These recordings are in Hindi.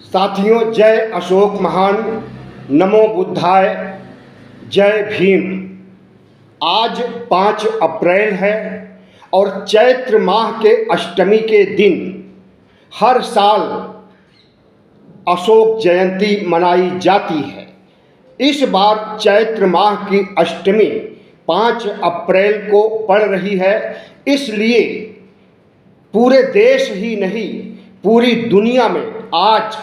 साथियों, जय अशोक महान, नमो बुद्धाय, जय भीम। आज 5 अप्रैल है और चैत्र माह के अष्टमी के दिन हर साल अशोक जयंती मनाई जाती है। इस बार चैत्र माह की अष्टमी 5 अप्रैल को पड़ रही है, इसलिए पूरे देश ही नहीं पूरी दुनिया में आज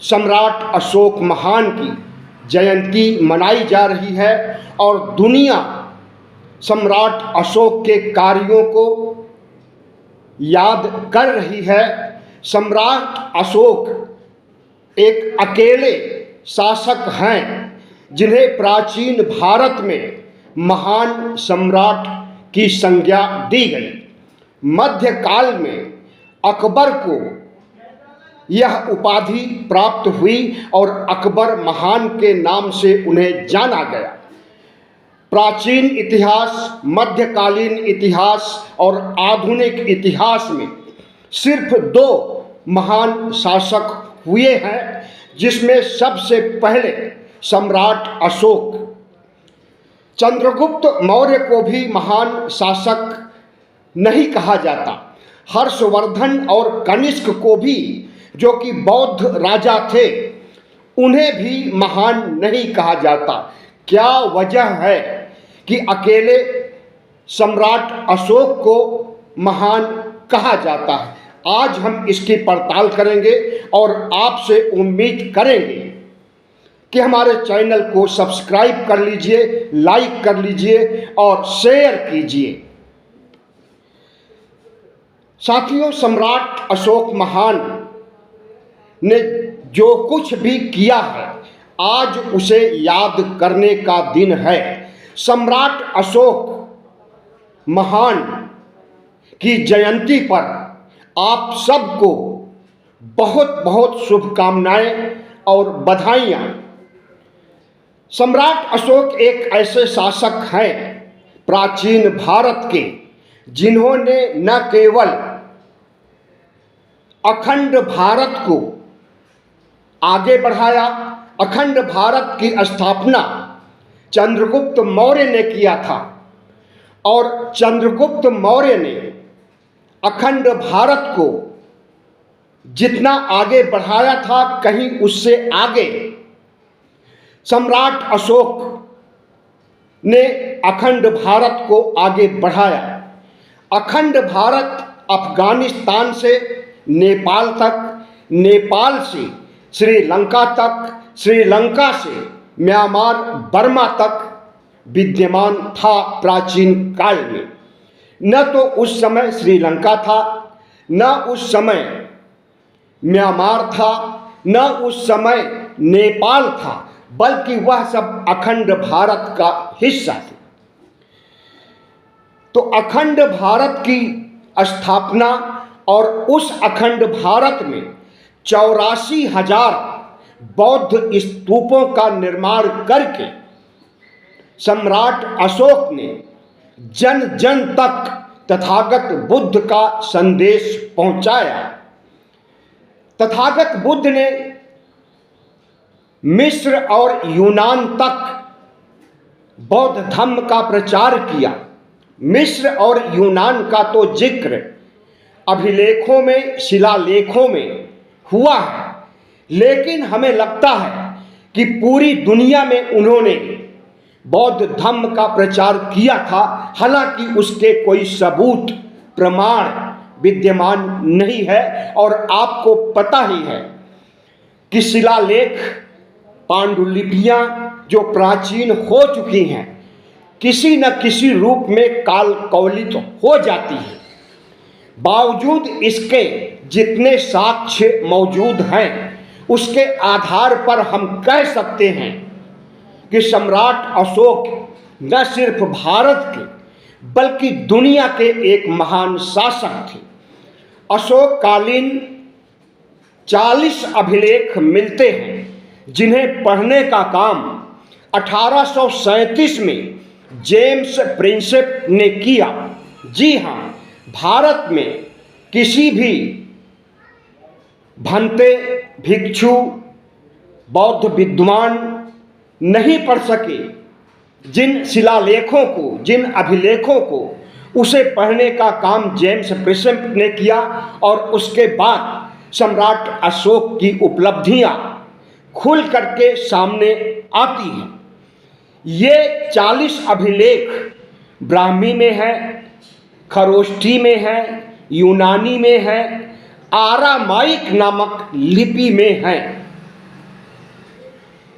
सम्राट अशोक महान की जयंती मनाई जा रही है और दुनिया सम्राट अशोक के कार्यों को याद कर रही है। सम्राट अशोक एक अकेले शासक हैं जिन्हें प्राचीन भारत में महान सम्राट की संज्ञा दी गई। मध्यकाल में अकबर को यह उपाधि प्राप्त हुई और अकबर महान के नाम से उन्हें जाना गया। प्राचीन इतिहास, मध्यकालीन इतिहास और आधुनिक इतिहास में सिर्फ 2 महान शासक हुए हैं, जिसमें सबसे पहले सम्राट अशोक। चंद्रगुप्त मौर्य को भी महान शासक नहीं कहा जाता। हर्षवर्धन और कनिष्क को भी, जो कि बौद्ध राजा थे, उन्हें भी महान नहीं कहा जाता। क्या वजह है कि अकेले सम्राट अशोक को महान कहा जाता है? आज हम इसकी पड़ताल करेंगे और आपसे उम्मीद करेंगे कि हमारे चैनल को सब्सक्राइब कर लीजिए, लाइक कर लीजिए और शेयर कीजिए। साथियों, सम्राट अशोक महान ने जो कुछ भी किया है, आज उसे याद करने का दिन है। सम्राट अशोक महान की जयंती पर आप सबको बहुत बहुत शुभकामनाएं और बधाइयाँ। सम्राट अशोक एक ऐसे शासक हैं प्राचीन भारत के, जिन्होंने न केवल अखंड भारत को आगे बढ़ाया, अखंड भारत की स्थापना चंद्रगुप्त मौर्य ने किया था और चंद्रगुप्त मौर्य ने अखंड भारत को जितना आगे बढ़ाया था, कहीं उससे आगे सम्राट अशोक ने अखंड भारत को आगे बढ़ाया। अखंड भारत अफगानिस्तान से नेपाल तक, नेपाल से श्रीलंका तक, श्रीलंका से म्यांमार बर्मा तक विद्यमान था प्राचीन काल में। न तो उस समय श्रीलंका था, न उस समय म्यांमार था, न उस समय नेपाल था, बल्कि वह सब अखंड भारत का हिस्सा थे। तो अखंड भारत की स्थापना और उस अखंड भारत में 84,000 बौद्ध स्तूपों का निर्माण करके सम्राट अशोक ने जन जन तक तथागत बुद्ध का संदेश पहुंचाया। तथागत बुद्ध ने मिस्र और यूनान तक बौद्ध धर्म का प्रचार किया। मिस्र और यूनान का तो जिक्र अभिलेखों में, शिलालेखों में हुआ है, लेकिन हमें लगता है कि पूरी दुनिया में उन्होंने बौद्ध धर्म का प्रचार किया था, हालांकि उसके कोई सबूत, प्रमाण विद्यमान नहीं है। और आपको पता ही है कि शिलालेख, पांडुलिपियां जो प्राचीन हो चुकी हैं, किसी न किसी रूप में काल कवलित हो जाती है। बावजूद इसके जितने साक्ष्य मौजूद हैं, उसके आधार पर हम कह सकते हैं कि सम्राट अशोक न सिर्फ भारत के बल्कि दुनिया के एक महान शासक थे। अशोक कालीन 40 अभिलेख मिलते हैं, जिन्हें पढ़ने का काम 1837 में जेम्स प्रिंसेप ने किया। जी हाँ, भारत में किसी भी भंते भिक्षु बौद्ध विद्वान नहीं पढ़ सके। जिन शिलालेखों को, जिन अभिलेखों को उसे पढ़ने का काम जेम्स प्रिंसेप ने किया और उसके बाद सम्राट अशोक की उपलब्धियां खुल करके सामने आती हैं। ये 40 अभिलेख ब्राह्मी में है, खरोष्ठी में है, यूनानी में है, आरामाइक नामक लिपि में है।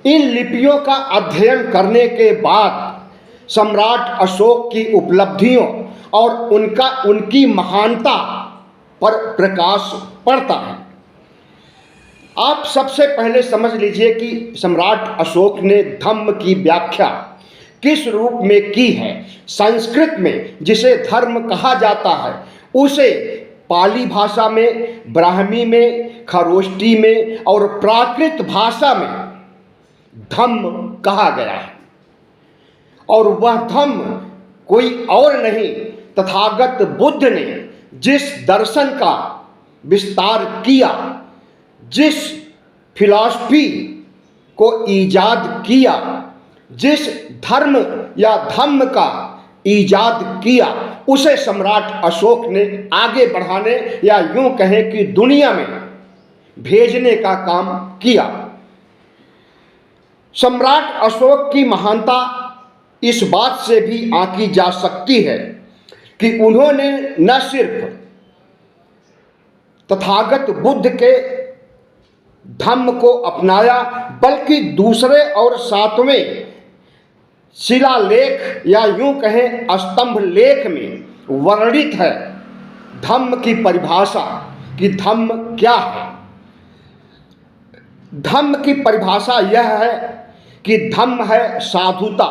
इन लिपियों का अध्ययन करने के बाद सम्राट अशोक की उपलब्धियों और उनकी महानता पर प्रकाश पड़ता है। आप सबसे पहले समझ लीजिए कि सम्राट अशोक ने धम्म की व्याख्या किस रूप में की है। संस्कृत में जिसे धर्म कहा जाता है उसे पाली भाषा में, ब्राह्मी में, खरोष्ठी में और प्राकृत भाषा में धम्म कहा गया है। और वह धम्म कोई और नहीं, तथागत बुद्ध ने जिस दर्शन का विस्तार किया, जिस फिलॉसफी को ईजाद किया, जिस धर्म या धम्म का ईजाद किया, उसे सम्राट अशोक ने आगे बढ़ाने या यूं कहें कि दुनिया में भेजने का काम किया। सम्राट अशोक की महानता इस बात से भी आंकी जा सकती है कि उन्होंने न सिर्फ तथागत बुद्ध के धम्म को अपनाया, बल्कि दूसरे और सातवें शिलालेख या यूं कहें स्तंभ लेख में वर्णित है धम्म की परिभाषा कि धम्म क्या है। धम्म की परिभाषा यह है कि धम्म है साधुता,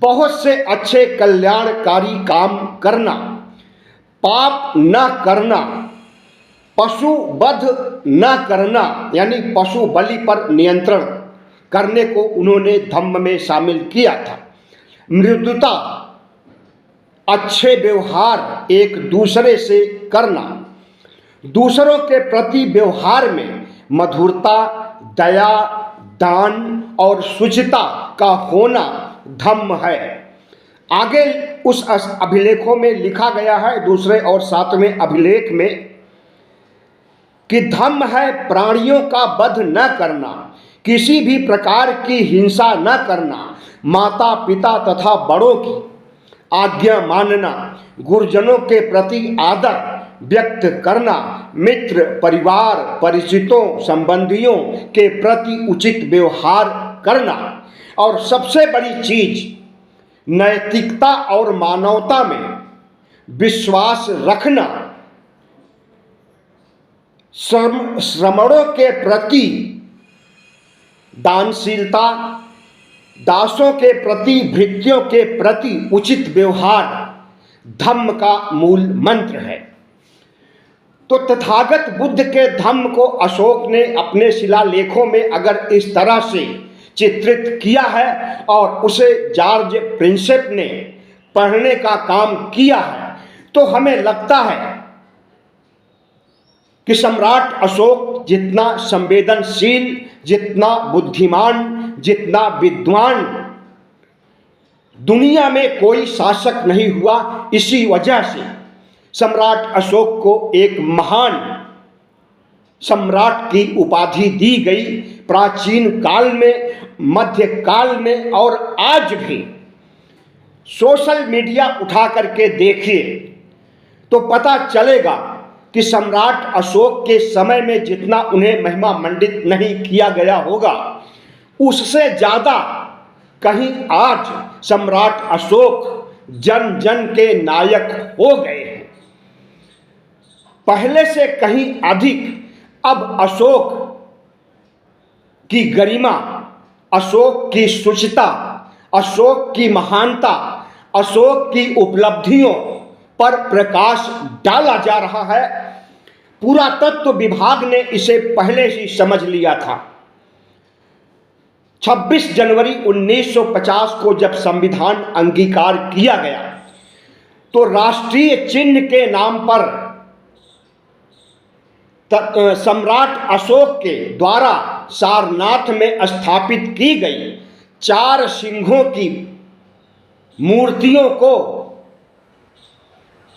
बहुत से अच्छे कल्याणकारी काम करना, पाप न करना, पशु वध न करना यानी पशु बलि पर नियंत्रण करने को उन्होंने धम्म में शामिल किया था। मृदुता, अच्छे व्यवहार एक दूसरे से करना, दूसरों के प्रति व्यवहार में मधुरता, दया, दान और शुचिता का होना धम्म है। आगे उस अभिलेखों में लिखा गया है, दूसरे और सातवें अभिलेख में, कि धम्म है प्राणियों का वध न करना, किसी भी प्रकार की हिंसा न करना, माता पिता तथा बड़ों की आज्ञा मानना, गुरुजनों के प्रति आदर व्यक्त करना, मित्र, परिवार, परिचितों, संबंधियों के प्रति उचित व्यवहार करना, और सबसे बड़ी चीज नैतिकता और मानवता में विश्वास रखना, श्रमणों के प्रति दानशीलता, दासों के प्रति, भृत्यों के प्रति उचित व्यवहार धम्म का मूल मंत्र है। तो तथागत बुद्ध के धम्म को अशोक ने अपने शिलालेखों में अगर इस तरह से चित्रित किया है और उसे जॉर्ज प्रिंसेप ने पढ़ने का काम किया है, तो हमें लगता है कि सम्राट अशोक जितना संवेदनशील, जितना बुद्धिमान, जितना विद्वान दुनिया में कोई शासक नहीं हुआ। इसी वजह से सम्राट अशोक को एक महान सम्राट की उपाधि दी गई। प्राचीन काल में, मध्य काल में और आज भी सोशल मीडिया उठा करके देखिए तो पता चलेगा कि सम्राट अशोक के समय में जितना उन्हें महिमा मंडित नहीं किया गया होगा, उससे ज़्यादा कहीं आज सम्राट अशोक जन जन के नायक हो गए हैं। पहले से कहीं अधिक अब अशोक की गरिमा, अशोक की शुचिता, अशोक की महानता, अशोक की उपलब्धियों पर प्रकाश डाला जा रहा है। पुरातत्व विभाग ने इसे पहले ही समझ लिया था। 26 जनवरी 1950 को जब संविधान अंगीकार किया गया तो राष्ट्रीय चिन्ह के नाम पर सम्राट अशोक के द्वारा सारनाथ में स्थापित की गई 4 सिंहों की मूर्तियों को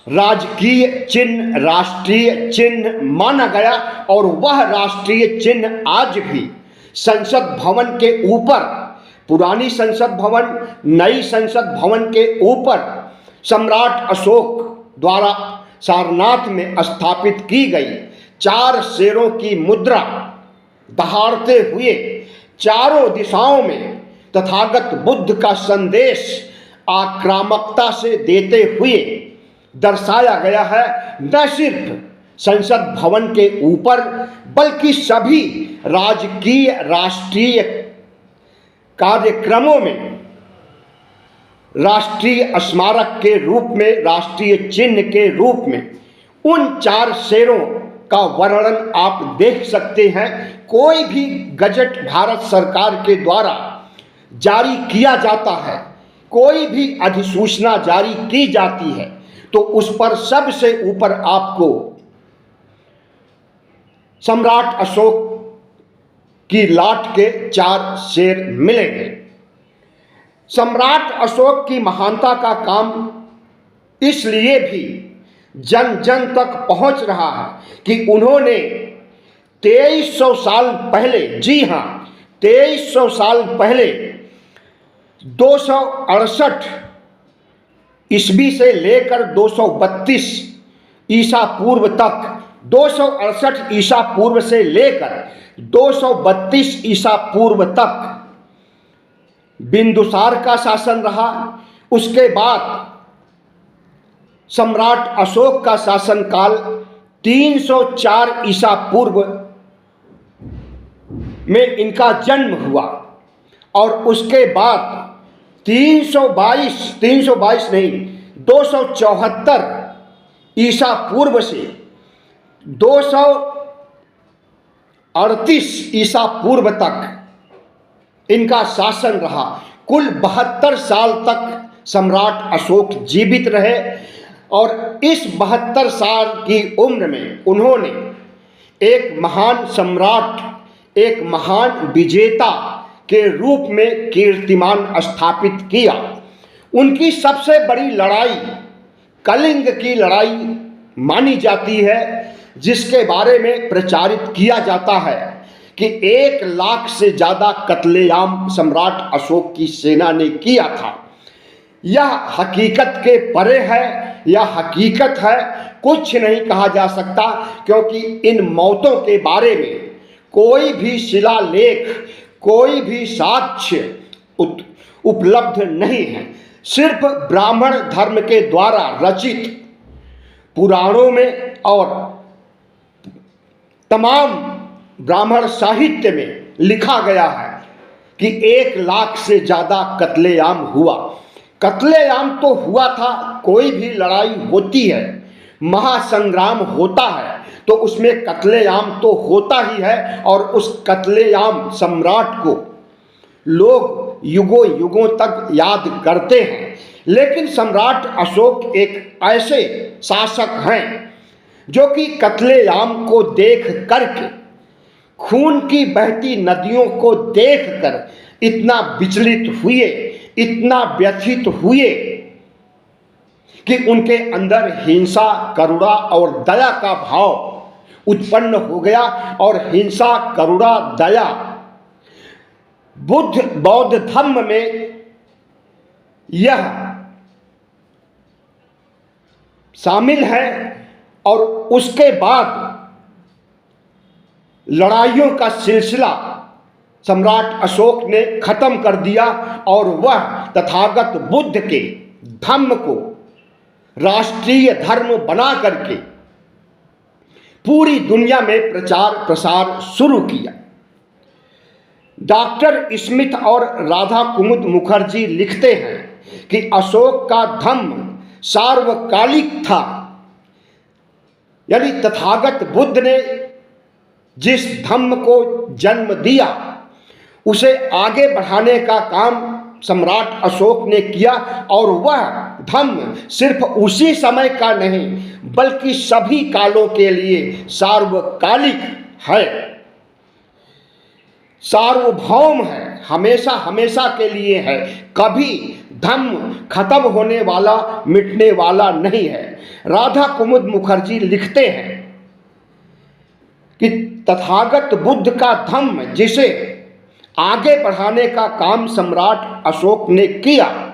राजकीय चिन्ह, राष्ट्रीय चिन्ह माना गया और वह राष्ट्रीय चिन्ह आज भी संसद भवन के ऊपर, पुरानी संसद भवन, नई संसद भवन के ऊपर सम्राट अशोक द्वारा सारनाथ में स्थापित की गई 4 शेरों की मुद्रा दहाड़ते हुए चारों दिशाओं में तथागत बुद्ध का संदेश आक्रामकता से देते हुए दर्शाया गया है। न सिर्फ संसद भवन के ऊपर बल्कि सभी राजकीय राष्ट्रीय कार्यक्रमों में राष्ट्रीय स्मारक के रूप में, राष्ट्रीय चिन्ह के रूप में उन 4 शेरों का वर्णन आप देख सकते हैं। कोई भी गजट भारत सरकार के द्वारा जारी किया जाता है, कोई भी अधिसूचना जारी की जाती है तो उस पर सबसे ऊपर आपको सम्राट अशोक की लाट के 4 शेर मिलेंगे। सम्राट अशोक की महानता का काम इसलिए भी जन जन तक पहुंच रहा है कि उन्होंने 2300 साल पहले, जी हां 2300 साल पहले 268 ईस्वी से लेकर 232 ईसा पूर्व तक, 268 ईसा पूर्व से लेकर 232 ईसा पूर्व तक बिंदुसार का शासन रहा। उसके बाद सम्राट अशोक का शासनकाल 304 ईसा पूर्व में इनका जन्म हुआ और उसके बाद 322 नहीं 274 ईसा पूर्व से 238 ईसा पूर्व तक इनका शासन रहा। कुल 72 साल तक सम्राट अशोक जीवित रहे और इस 72 साल की उम्र में उन्होंने एक महान सम्राट, एक महान विजेता के रूप में कीर्तिमान स्थापित किया। उनकी सबसे बड़ी लड़ाई कलिंग की लड़ाई मानी जाती है, जिसके बारे में प्रचारित किया जाता है कि 1 लाख से ज़्यादा कत्लेआम सम्राट अशोक की सेना ने किया था। यह हकीकत के परे है, यह हकीकत है, कुछ नहीं कहा जा सकता, क्योंकि इन मौतों के बारे में कोई भी शिलालेख, कोई भी साक्ष्य उपलब्ध नहीं है। सिर्फ ब्राह्मण धर्म के द्वारा रचित पुराणों में और तमाम ब्राह्मण साहित्य में लिखा गया है कि 1 लाख से ज़्यादा कत्लेआम हुआ। कत्लेआम तो हुआ था, कोई भी लड़ाई होती है, महासंग्राम होता है तो उसमें कत्लेआम तो होता ही है और उस कत्लेआम सम्राट को लोग युगों युगों तक याद करते हैं। लेकिन सम्राट अशोक एक ऐसे शासक हैं जो कि कत्लेआम को देख करके, खून की बहती नदियों को देखकर इतना विचलित हुए, इतना व्यथित हुए कि उनके अंदर हिंसा, करुणा और दया का भाव उत्पन्न हो गया। और हिंसा, करुणा, दया बुद्ध बौद्ध धर्म में यह शामिल है। और उसके बाद लड़ाइयों का सिलसिला सम्राट अशोक ने खत्म कर दिया और वह तथागत बुद्ध के धम्म को राष्ट्रीय धर्म बना करके पूरी दुनिया में प्रचार प्रसार शुरू किया। डॉक्टर स्मिथ और राधा कुमुद मुखर्जी लिखते हैं कि अशोक का धम्म सार्वकालिक था, यानी तथागत बुद्ध ने जिस धम्म को जन्म दिया उसे आगे बढ़ाने का काम सम्राट अशोक ने किया और वह धम्म सिर्फ उसी समय का नहीं बल्कि सभी कालों के लिए सार्वकालिक है, सार्वभौम है, हमेशा हमेशा के लिए है। कभी धम्म खत्म होने वाला, मिटने वाला नहीं है। राधा कुमुद मुखर्जी लिखते हैं कि तथागत बुद्ध का धम्म जिसे आगे बढ़ाने का काम सम्राट अशोक ने किया,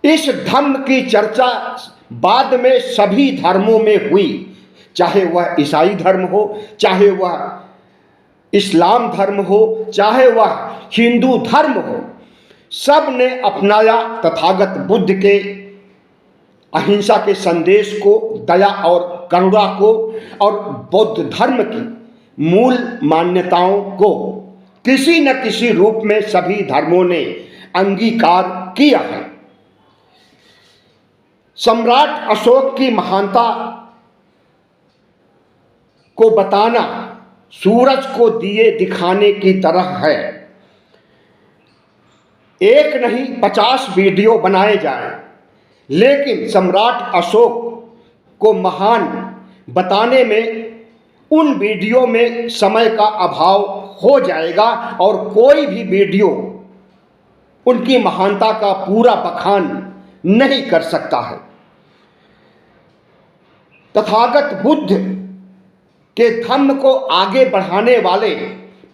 इस धम्म की चर्चा बाद में सभी धर्मों में हुई, चाहे वह ईसाई धर्म हो, चाहे वह इस्लाम धर्म हो, चाहे वह हिंदू धर्म हो। सब ने अपनाया तथागत बुद्ध के अहिंसा के संदेश को, दया और करुणा को और बौद्ध धर्म की मूल मान्यताओं को किसी न किसी रूप में सभी धर्मों ने अंगीकार किया है। सम्राट अशोक की महानता को बताना सूरज को दिए दिखाने की तरह है। एक नहीं 50 वीडियो बनाए जाएं, लेकिन सम्राट अशोक को महान बताने में उन वीडियो में समय का अभाव हो जाएगा और कोई भी वीडियो उनकी महानता का पूरा बखान नहीं कर सकता है। तथागत बुद्ध के धम्म को आगे बढ़ाने वाले,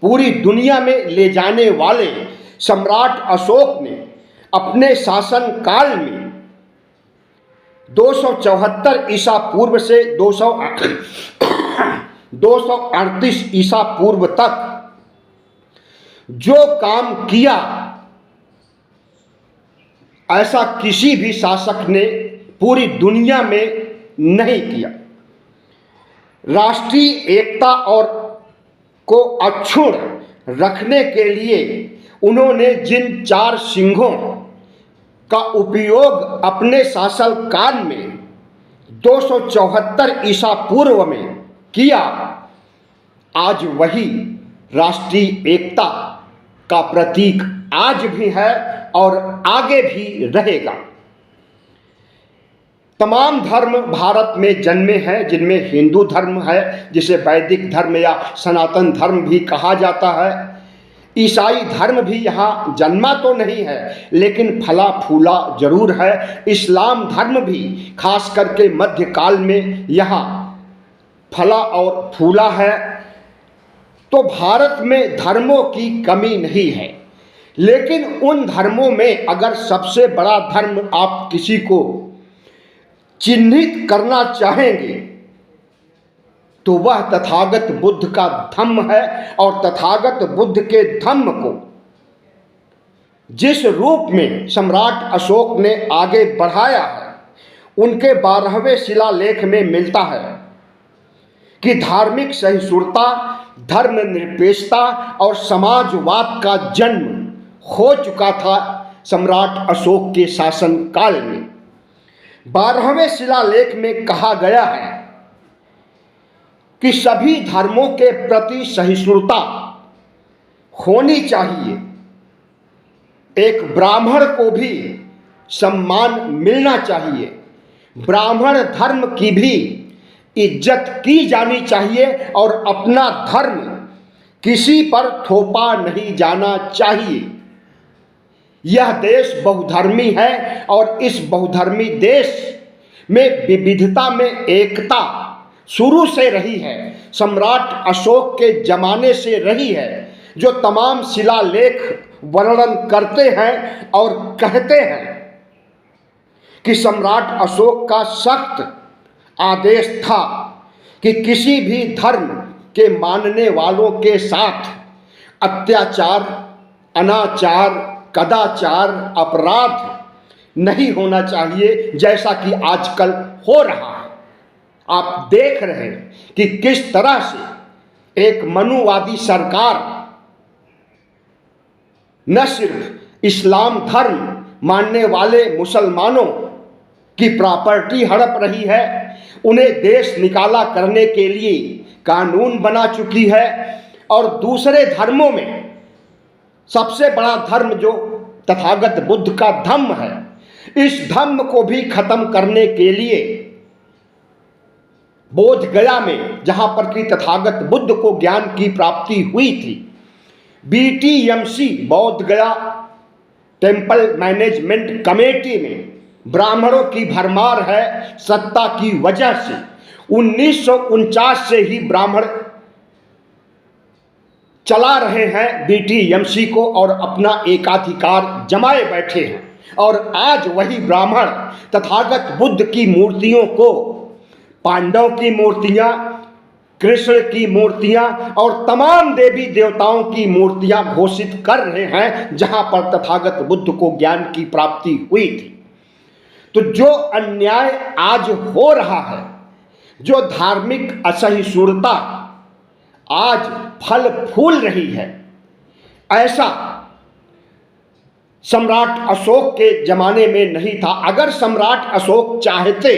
पूरी दुनिया में ले जाने वाले सम्राट अशोक ने अपने शासन काल में 274 ईसा पूर्व से 238 ईसा पूर्व तक जो काम किया, ऐसा किसी भी शासक ने पूरी दुनिया में नहीं किया। राष्ट्रीय एकता और को अक्षुण्ण रखने के लिए उन्होंने जिन 4 सिंहों का उपयोग अपने शासनकाल में 274 ईसा पूर्व में किया, आज वही राष्ट्रीय एकता का प्रतीक आज भी है और आगे भी रहेगा। तमाम धर्म भारत में जन्मे हैं, जिनमें हिंदू धर्म है जिसे वैदिक धर्म या सनातन धर्म भी कहा जाता है। ईसाई धर्म भी यहाँ जन्मा तो नहीं है, लेकिन फला फूला जरूर है। इस्लाम धर्म भी खास करके मध्यकाल में यहाँ फला और फूला है। तो भारत में धर्मों की कमी नहीं है, लेकिन उन धर्मों में अगर सबसे बड़ा धर्म आप किसी को चिन्हित करना चाहेंगे तो वह तथागत बुद्ध का धम्म है। और तथागत बुद्ध के धम्म को जिस रूप में सम्राट अशोक ने आगे बढ़ाया है, उनके 12वें शिलालेख में मिलता है कि धार्मिक सहिष्णुता, धर्मनिरपेक्षता और समाजवाद का जन्म हो चुका था सम्राट अशोक के शासन काल में। 12वें शिलालेख में कहा गया है कि सभी धर्मों के प्रति सहिष्णुता होनी चाहिए। एक ब्राह्मण को भी सम्मान मिलना चाहिए। ब्राह्मण धर्म की भी इज्जत की जानी चाहिए और अपना धर्म किसी पर थोपा नहीं जाना चाहिए। यह देश बहुधर्मी है और इस बहुधर्मी देश में विविधता में एकता शुरू से रही है, सम्राट अशोक के जमाने से रही है, जो तमाम शिलालेख वर्णन करते हैं और कहते हैं कि सम्राट अशोक का सख्त आदेश था कि किसी भी धर्म के मानने वालों के साथ अत्याचार, अनाचार, कदाचार, अपराध नहीं होना चाहिए, जैसा कि आजकल हो रहा है। आप देख रहे हैं कि किस तरह से एक मनुवादी सरकार न सिर्फ इस्लाम धर्म मानने वाले मुसलमानों की प्रॉपर्टी हड़प रही है, उन्हें देश निकाला करने के लिए कानून बना चुकी है, और दूसरे धर्मों में सबसे बड़ा धर्म जो तथागत बुद्ध का धम्म है, इस धर्म को भी खत्म करने के लिए बोध गया में, जहां पर कि तथागत बुद्ध को ज्ञान की प्राप्ति हुई थी, BTMC बौद्ध गया टेम्पल मैनेजमेंट कमेटी में ब्राह्मणों की भरमार है सत्ता की वजह से। 1949 से ही ब्राह्मण चला रहे हैं BTMC को और अपना एकाधिकार जमाए बैठे हैं। और आज वही ब्राह्मण तथागत बुद्ध की मूर्तियों को, पांडव की मूर्तियां, कृष्ण की मूर्तियां और तमाम देवी देवताओं की मूर्तियां घोषित कर रहे हैं, जहां पर तथागत बुद्ध को ज्ञान की प्राप्ति हुई थी। तो जो अन्याय आज हो रहा है, जो धार्मिक असहिष्णुता आज फल फूल रही है, ऐसा सम्राट अशोक के जमाने में नहीं था। अगर सम्राट अशोक चाहते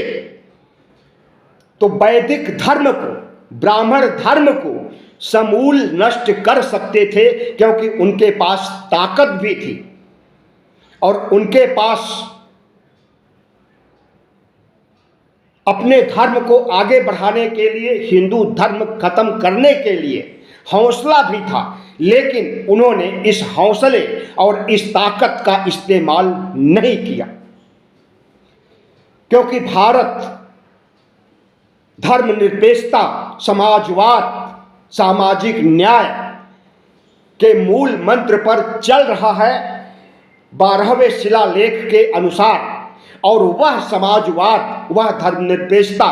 तो वैदिक धर्म को, ब्राह्मण धर्म को समूल नष्ट कर सकते थे, क्योंकि उनके पास ताकत भी थी और उनके पास अपने धर्म को आगे बढ़ाने के लिए, हिंदू धर्म खत्म करने के लिए हौसला भी था। लेकिन उन्होंने इस हौसले और इस ताकत का इस्तेमाल नहीं किया, क्योंकि भारत धर्मनिरपेक्षता, समाजवाद, सामाजिक न्याय के मूल मंत्र पर चल रहा है 12वें शिलालेख के अनुसार। और वह समाजवाद, वह धर्मनिरपेक्षता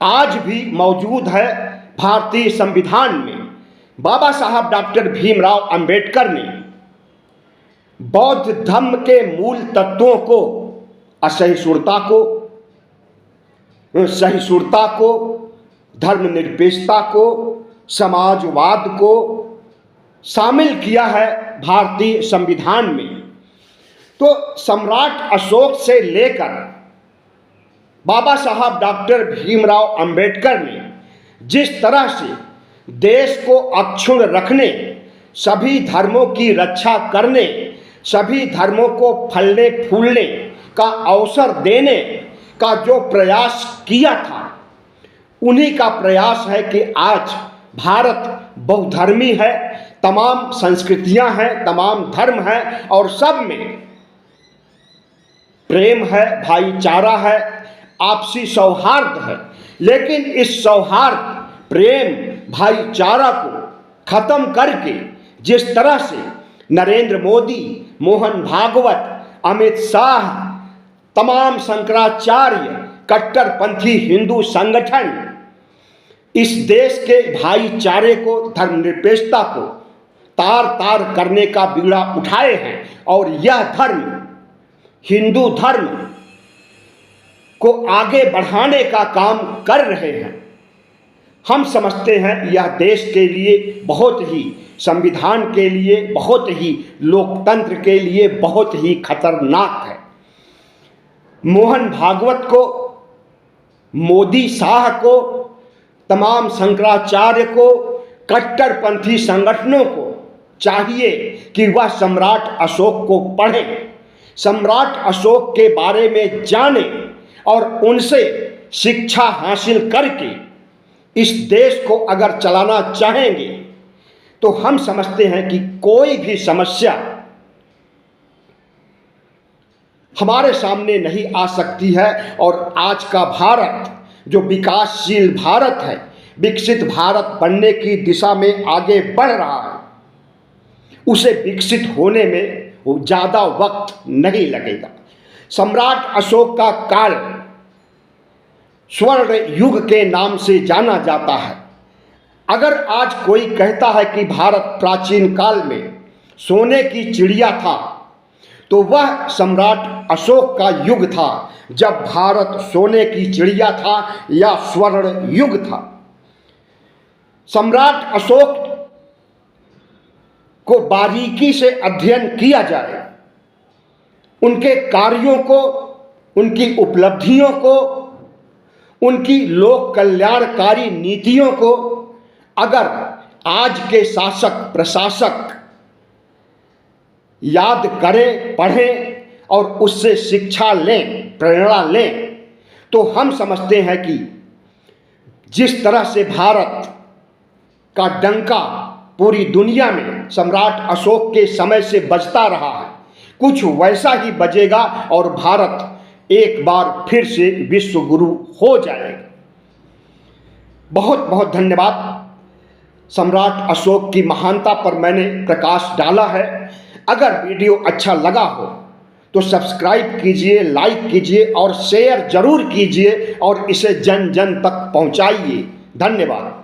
आज भी मौजूद है भारतीय संविधान में। बाबा साहब डॉक्टर भीमराव अंबेडकर ने बौद्ध धर्म के मूल तत्वों को, असहिष्णुता को, सहिष्णुता को, धर्मनिरपेक्षता को, समाजवाद को शामिल किया है भारतीय संविधान में। तो सम्राट अशोक से लेकर बाबा साहब डॉक्टर भीमराव अंबेडकर ने जिस तरह से देश को अक्षुण्ण रखने, सभी धर्मों की रक्षा करने, सभी धर्मों को फलने फूलने का अवसर देने का जो प्रयास किया था, उन्हीं का प्रयास है कि आज भारत बहुधर्मी है, तमाम संस्कृतियां हैं, तमाम धर्म हैं और सब में प्रेम है, भाईचारा है, आपसी सौहार्द है। लेकिन इस सौहार्द, प्रेम, भाईचारा को खत्म करके जिस तरह से नरेंद्र मोदी, मोहन भागवत, अमित शाह, तमाम शंकराचार्य, कट्टरपंथी हिंदू संगठन इस देश के भाईचारे को, धर्मनिरपेक्षता को तार तार करने का बीड़ा उठाए हैं और यह धर्म, हिंदू धर्म को आगे बढ़ाने का काम कर रहे हैं। हम समझते हैं यह देश के लिए बहुत ही, संविधान के लिए बहुत ही, लोकतंत्र के लिए बहुत ही खतरनाक है। मोहन भागवत को, मोदी शाह को, तमाम शंकराचार्य को, कट्टरपंथी संगठनों को चाहिए कि वह सम्राट अशोक को पढ़ें, सम्राट अशोक के बारे में जानें और उनसे शिक्षा हासिल करके इस देश को अगर चलाना चाहेंगे तो हम समझते हैं कि कोई भी समस्या हमारे सामने नहीं आ सकती है। और आज का भारत जो विकासशील भारत है, विकसित भारत बनने की दिशा में आगे बढ़ रहा है, उसे विकसित होने में ज़्यादा वक्त नहीं लगेगा। सम्राट अशोक का काल स्वर्ण युग के नाम से जाना जाता है। अगर आज कोई कहता है कि भारत प्राचीन काल में सोने की चिड़िया था, तो वह सम्राट अशोक का युग था, जब भारत सोने की चिड़िया था या स्वर्ण युग था। सम्राट अशोक को बारीकी से अध्ययन किया जाए, उनके कार्यों को, उनकी उपलब्धियों को, उनकी लोक कल्याणकारी नीतियों को अगर आज के शासक प्रशासक याद करें, पढ़ें और उससे शिक्षा लें, प्रेरणा लें, तो हम समझते हैं कि जिस तरह से भारत का डंका पूरी दुनिया में सम्राट अशोक के समय से बजता रहा है, कुछ वैसा ही बजेगा और भारत एक बार फिर से विश्व गुरु हो जाएगा। बहुत बहुत धन्यवाद। सम्राट अशोक की महानता पर मैंने प्रकाश डाला है। अगर वीडियो अच्छा लगा हो तो सब्सक्राइब कीजिए, लाइक कीजिए और शेयर जरूर कीजिए और इसे जन जन तक पहुंचाइए। धन्यवाद।